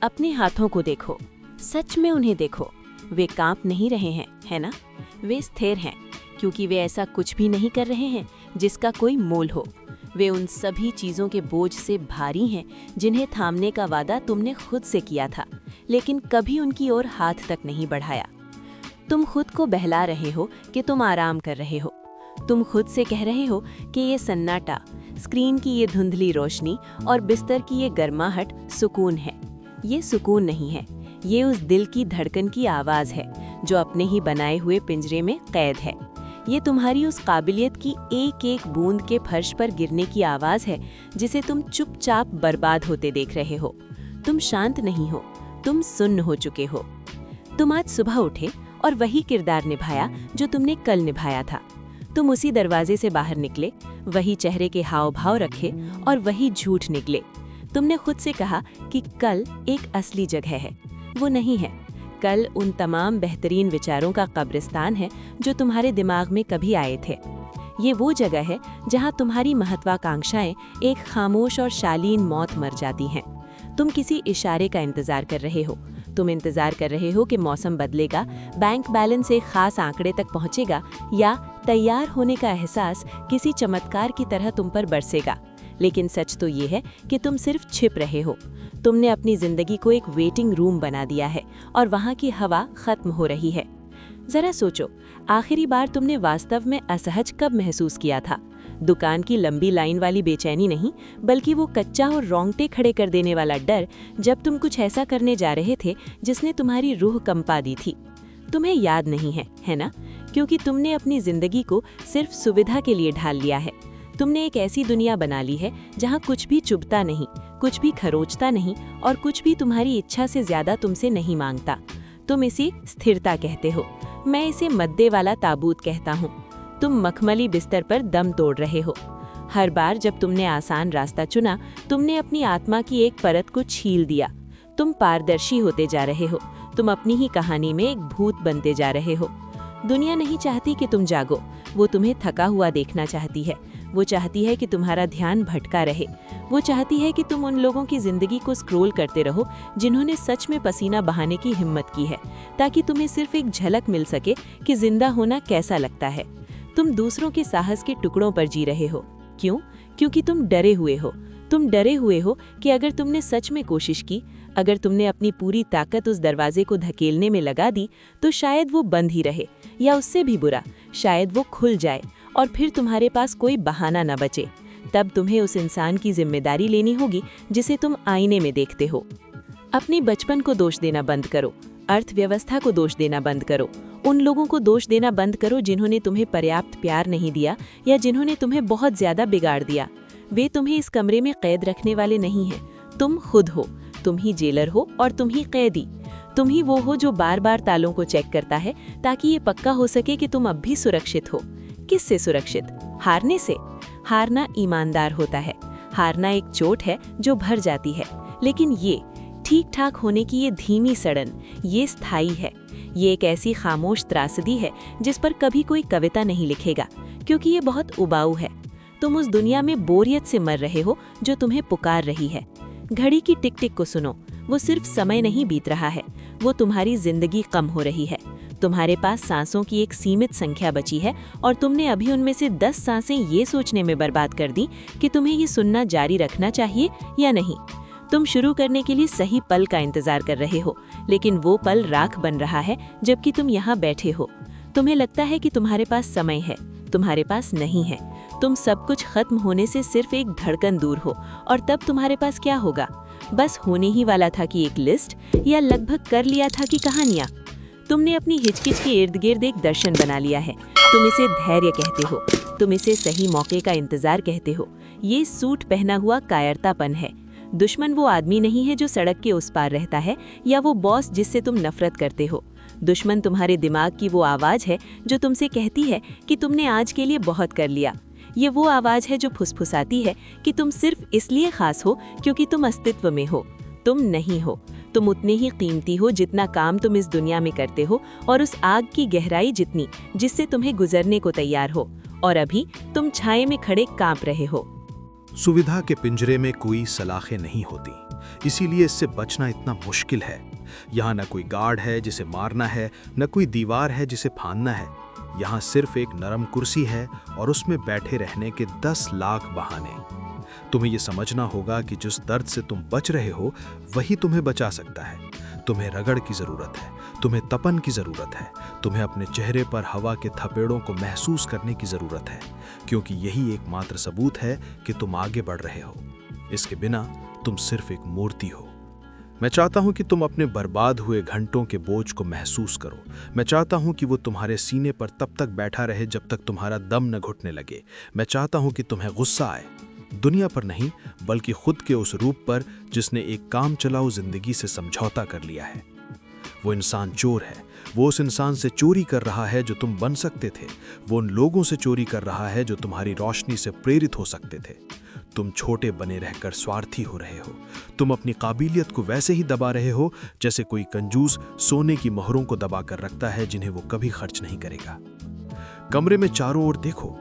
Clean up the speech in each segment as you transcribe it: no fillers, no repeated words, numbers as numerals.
अपने हाथों को देखो, सच में उन्हें देखो। वे कांप नहीं रहे हैं, है ना? वे स्थिर हैं, क्योंकि वे ऐसा कुछ भी नहीं कर रहे हैं जिसका कोई मोल हो। वे उन सभी चीज़ों के बोझ से भारी हैं जिन्हें थामने का वादा तुमने खुद से किया था, लेकिन कभी उनकी ओर हाथ तक नहीं बढ़ाया। तुम खुद को बहला रहे हो कि तुम आराम कर रहे हो। तुम खुद से कह रहे हो कि ये सन्नाटा, स्क्रीन की ये धुंधली रोशनी और बिस्तर की ये गर्माहट सुकून है। ये सुकून नहीं है, ये उस दिल की धड़कन की आवाज़ है जो अपने ही बनाए हुए पिंजरे में कैद है। ये तुम्हारी उस काबिलियत की एक एक बूंद के फर्श पर गिरने की आवाज़ है जिसे तुम चुपचाप बर्बाद होते देख रहे हो। तुम शांत नहीं हो, तुम सुन्न हो चुके हो। तुम आज सुबह उठे और वही किरदार निभाया जो तुमने कल निभाया था। तुम उसी दरवाजे से बाहर निकले, वही चेहरे के हाव भाव रखे और वही झूठ निकले। तुमने खुद से कहा कि कल एक असली जगह है। वो नहीं है। कल उन तमाम बेहतरीन विचारों का कब्रिस्तान है जो तुम्हारे दिमाग में कभी आए थे। ये वो जगह है जहां तुम्हारी महत्वाकांक्षाएं एक खामोश और शालीन मौत मर जाती हैं। तुम किसी इशारे का इंतजार कर रहे हो। तुम इंतजार कर रहे हो कि मौसम बदलेगा, बैंक बैलेंस एक खास आंकड़े तक पहुंचेगा या तैयार होने का एहसास किसी चमत्कार की तरह तुम पर बरसेगा। लेकिन सच तो ये है कि तुम सिर्फ छिप रहे हो। तुमने अपनी जिंदगी को एक वेटिंग रूम बना दिया है और वहाँ की हवा खत्म हो रही है। जरा सोचो, आखिरी बार तुमने वास्तव में असहज कब महसूस किया था? दुकान की लंबी लाइन वाली बेचैनी नहीं, बल्कि वो कच्चा और रोंगटे खड़े कर देने वाला डर जब तुम कुछ ऐसा करने जा रहे थे जिसने तुम्हारी रूह कंपा दी थी। तुम्हें याद नहीं है, है ना? क्योंकि तुमने अपनी जिंदगी को सिर्फ सुविधा के लिए ढाल लिया है। तुमने एक ऐसी दुनिया बना ली है जहाँ कुछ भी चुभता नहीं, कुछ भी खरोचता नहीं और कुछ भी तुम्हारी इच्छा से ज्यादा तुमसे नहीं मांगता। तुम इसे स्थिरता कहते हो, मैं इसे मद्दे वाला ताबूत कहता हूँ। तुम मखमली बिस्तर पर दम तोड़ रहे हो। हर बार जब तुमने आसान रास्ता चुना, तुमने अपनी आत्मा की एक परत को छील दिया। तुम पारदर्शी होते जा रहे हो। तुम अपनी ही कहानी में एक भूत बनते जा रहे हो। दुनिया नहीं चाहती कि तुम जागो, वो तुम्हें थका हुआ देखना चाहती है। वो चाहती है कि तुम्हारा ध्यान भटका रहे। वो चाहती है कि तुम उन लोगों की जिंदगी को स्क्रॉल करते रहो जिन्होंने सच में पसीना बहाने की हिम्मत की है, ताकि तुम्हें सिर्फ एक झलक मिल सके कि जिंदा होना कैसा लगता है। तुम दूसरों के साहस के टुकड़ों पर जी रहे हो। क्यों? क्योंकि तुम डरे हुए हो। तुम डरे हुए हो कि अगर तुमने सच में कोशिश की, अगर तुमने अपनी पूरी ताकत उस दरवाजे को धकेलने में लगा दी, तो शायद वो बंद ही रहे, या उससे भी बुरा, शायद वो खुल जाए और फिर तुम्हारे पास कोई बहाना न बचे। तब तुम्हें उस इंसान की जिम्मेदारी लेनी होगी जिसे तुम आईने में देखते हो। अपने बचपन को दोष देना बंद करो, अर्थव्यवस्था को दोष देना बंद करो, उन लोगों को दोष देना बंद करो जिन्होंने तुम्हें पर्याप्त प्यार नहीं दिया या जिन्होंने तुम्हें बहुत ज्यादा बिगाड़ दिया। वे तुम्हें इस कमरे में कैद रखने वाले नहीं हैं। तुम खुद हो। तुम ही जेलर हो और तुम ही कैदी। तुम ही वो हो जो बार बार तालों को चेक करता है ताकि ये पक्का हो सके कि तुम अब भी सुरक्षित हो। किससे सुरक्षित? हारने से। हारना ईमानदार होता है। हारना एक चोट है जो भर जाती है, लेकिन ये ठीक ठाक होने की ये धीमी सड़न, ये स्थायी है। ये एक ऐसी खामोश त्रासदी है जिस पर कभी कोई कविता नहीं लिखेगा, क्योंकि ये बहुत उबाऊ है। तुम उस दुनिया में बोरियत से मर रहे हो जो तुम्हें पुकार रही है। घड़ी की टिक टिक को सुनो, वो सिर्फ समय नहीं बीत रहा है, वो तुम्हारी जिंदगी कम हो रही है। तुम्हारे पास सांसों की एक सीमित संख्या बची है और तुमने अभी उनमें से 10 सांसें ये सोचने में बर्बाद कर दी कि तुम्हें ये सुनना जारी रखना चाहिए या नहीं। तुम शुरू करने के लिए सही पल का इंतजार कर रहे हो, लेकिन वो पल राख बन रहा है जबकि तुम यहाँ बैठे हो। तुम्हें लगता है कि तुम्हारे पास समय है, तुम्हारे पास नहीं है। तुम सब कुछ खत्म होने से सिर्फ एक धड़कन दूर हो, और तब तुम्हारे पास क्या होगा? बस होने ही वाला था कि एक लिस्ट, या लगभग कर लिया था कि कहानियाँ। तुमने अपनी हिचकिच के इर्द गिर्द एक दर्शन बना लिया है। तुम इसे धैर्य कहते हो, तुम इसे सही मौके का इंतजार कहते हो। ये सूट पहना हुआ कायरतापन है। दुश्मन वो आदमी नहीं है जो सड़क के उस पार रहता है, या वो बॉस जिससे तुम नफरत करते हो। दुश्मन तुम्हारे दिमाग की वो आवाज़ है जो तुमसे कहती है कि तुमने आज के लिए बहुत कर लिया। ये वो आवाज़ है जो फुसफुसाती है कि तुम सिर्फ इसलिए खास हो क्योंकि तुम अस्तित्व में हो। तुम नहीं हो। तुम उतने ही कीमती हो जितना काम तुम इस दुनिया में करते हो, और उस आग की गहराई जितनी जिससे तुम्हें गुजरने को तैयार हो। और अभी तुम छाये में खड़े कांप रहे हो। सुविधा के पिंजरे में कोई सलाखें नहीं होती। इसीलिए इससे बचना इतना मुश्किल है। यहाँ न कोई गार्ड है जिसे मारना है, न कोई दीवार है जिसे फांदना है। यहाँ सिर्फ एक नरम कुर्सी है और उसमें बैठे रहने के 10 लाख बहाने। तुम्हें यह समझना होगा कि जिस दर्द से तुम बच रहे हो वही तुम्हें बचा सकता है। तुम्हें रगड़ की जरूरत है, तुम्हें तपन की जरूरत है, तुम्हें अपने चेहरे पर हवा के थपेड़ों को महसूस करने की जरूरत है, क्योंकि यही एकमात्र सबूत है कि तुम आगे बढ़ रहे हो। इसके बिना तुम सिर्फ एक मूर्ति हो। मैं चाहता हूं कि तुम अपने बर्बाद हुए घंटों के बोझ को महसूस करो। मैं चाहता हूं कि वो तुम्हारे सीने पर तब तक बैठा रहे जब तक तुम्हारा दम न घुटने लगे। मैं चाहता हूं कि तुम्हें गुस्सा आए, दुनिया पर नहीं बल्कि खुद के उस रूप पर जिसने एक काम चलाऊ जिंदगी से समझौता कर लिया है। वो इंसान चोर है। वो उस इंसान से चोरी कर रहा है जो तुम बन सकते थे। वो उन लोगों से चोरी कर रहा है जो तुम्हारी रोशनी से प्रेरित हो सकते थे। तुम छोटे बने रहकर स्वार्थी हो रहे हो। तुम अपनी काबिलियत को वैसे ही दबा रहे हो जैसे कोई कंजूस सोने की मोहरों को दबा कर रखता है जिन्हें वो कभी खर्च नहीं करेगा। कमरे में चारों ओर देखो।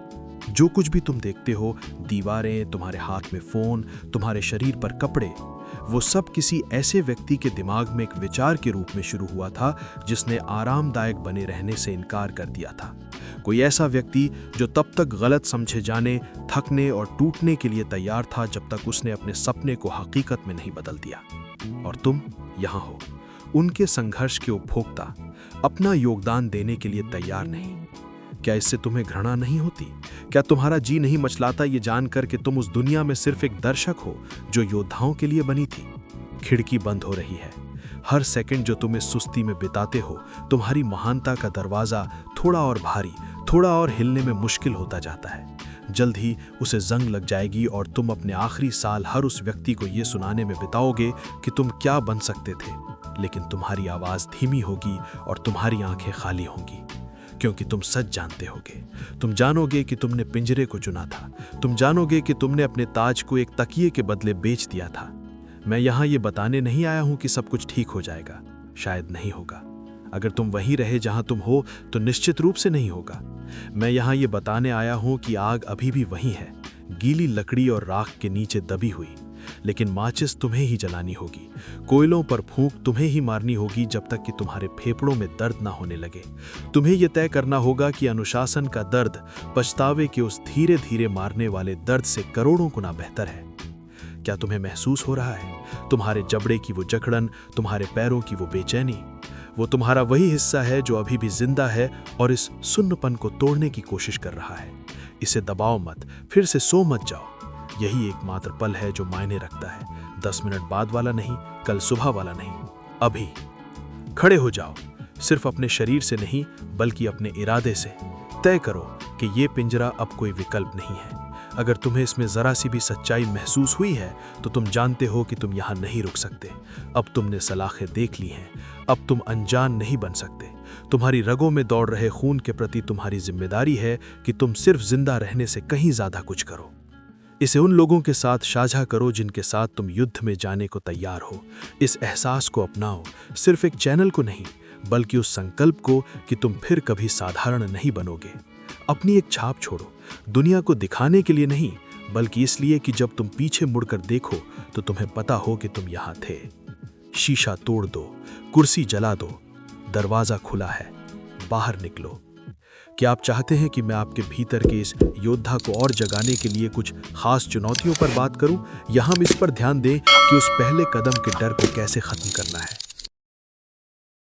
जो कुछ भी तुम देखते हो, दीवारें, तुम्हारे हाथ में फोन, तुम्हारे शरीर पर कपड़े, वो सब किसी ऐसे व्यक्ति के दिमाग में एक विचार के रूप में शुरू हुआ था जिसने आरामदायक बने रहने से इनकार कर दिया था। कोई ऐसा व्यक्ति जो तब तक गलत समझे जाने, थकने और टूटने के लिए तैयार था जब तक उसने अपने सपने को हकीकत में नहीं बदल दिया। और तुम यहाँ हो, उनके संघर्ष के उपभोक्ता, अपना योगदान देने के लिए तैयार नहीं। क्या इससे तुम्हें घृणा नहीं होती? क्या तुम्हारा जी नहीं मचलाता ये जानकर कि तुम उस दुनिया में सिर्फ एक दर्शक हो जो योद्धाओं के लिए बनी थी? खिड़की बंद हो रही है। हर सेकंड जो तुम इस सुस्ती में बिताते हो, तुम्हारी महानता का दरवाजा थोड़ा और भारी, थोड़ा और हिलने में मुश्किल होता जाता है। जल्द ही उसे जंग लग जाएगी और तुम अपने आखिरी साल हर उस व्यक्ति को ये सुनाने में बिताओगे कि तुम क्या बन सकते थे। लेकिन तुम्हारी आवाज धीमी होगी और तुम्हारी आंखें खाली होंगी, क्योंकि तुम सच जानते होगे। तुम जानोगे कि तुमने पिंजरे को चुना था। तुम जानोगे कि तुमने अपने ताज को एक तकिए के बदले बेच दिया था। मैं यहाँ ये बताने नहीं आया हूँ कि सब कुछ ठीक हो जाएगा। शायद नहीं होगा। अगर तुम वहीं रहे जहाँ तुम हो तो निश्चित रूप से नहीं होगा। मैं यहाँ ये बताने आया हूँ कि आग अभी भी वहीं है, गीली लकड़ी और राख के नीचे दबी हुई। लेकिन माचिस तुम्हें ही जलानी होगी। कोयलों पर फूंक तुम्हें ही मारनी होगी जब तक कि तुम्हारे फेफड़ों में दर्द ना होने लगे। तुम्हें यह तय करना होगा कि अनुशासन का दर्द पछतावे के उस धीरे धीरे मारने वाले दर्द से करोड़ों गुना बेहतर है। क्या तुम्हें महसूस हो रहा है? तुम्हारे जबड़े की वो जकड़न, तुम्हारे पैरों की वो बेचैनी, वो तुम्हारा वही हिस्सा है जो अभी भी जिंदा है और इस सुन्नपन को तोड़ने की कोशिश कर रहा है। इसे दबाओ मत, फिर से सो मत जाओ। यही एकमात्र पल है जो मायने रखता है। 10 मिनट बाद वाला नहीं, कल सुबह वाला नहीं, अभी। खड़े हो जाओ, सिर्फ अपने शरीर से नहीं बल्कि अपने इरादे से। तय करो कि ये पिंजरा अब कोई विकल्प नहीं है। अगर तुम्हें इसमें जरा सी भी सच्चाई महसूस हुई है तो तुम जानते हो कि तुम यहाँ नहीं रुक सकते। अब तुमने सलाखें देख ली हैं। अब तुम अनजान नहीं बन सकते। तुम्हारी रगों में दौड़ रहे खून के प्रति तुम्हारी जिम्मेदारी है कि तुम सिर्फ जिंदा रहने से कहीं ज्यादा कुछ करो। इसे उन लोगों के साथ साझा करो जिनके साथ तुम युद्ध में जाने को तैयार हो। इस एहसास को अपनाओ, सिर्फ एक चैनल को नहीं बल्कि उस संकल्प को कि तुम फिर कभी साधारण नहीं बनोगे। अपनी एक छाप छोड़ो, दुनिया को दिखाने के लिए नहीं बल्कि इसलिए कि जब तुम पीछे मुड़कर देखो तो तुम्हें पता हो कि तुम यहाँ थे। शीशा तोड़ दो, कुर्सी जला दो, दरवाजा खुला है, बाहर निकलो। क्या आप चाहते हैं कि मैं आपके भीतर के इस योद्धा को और जगाने के लिए कुछ खास चुनौतियों पर बात करूं, या हम इस पर ध्यान दें कि उस पहले कदम के डर को कैसे खत्म करना है?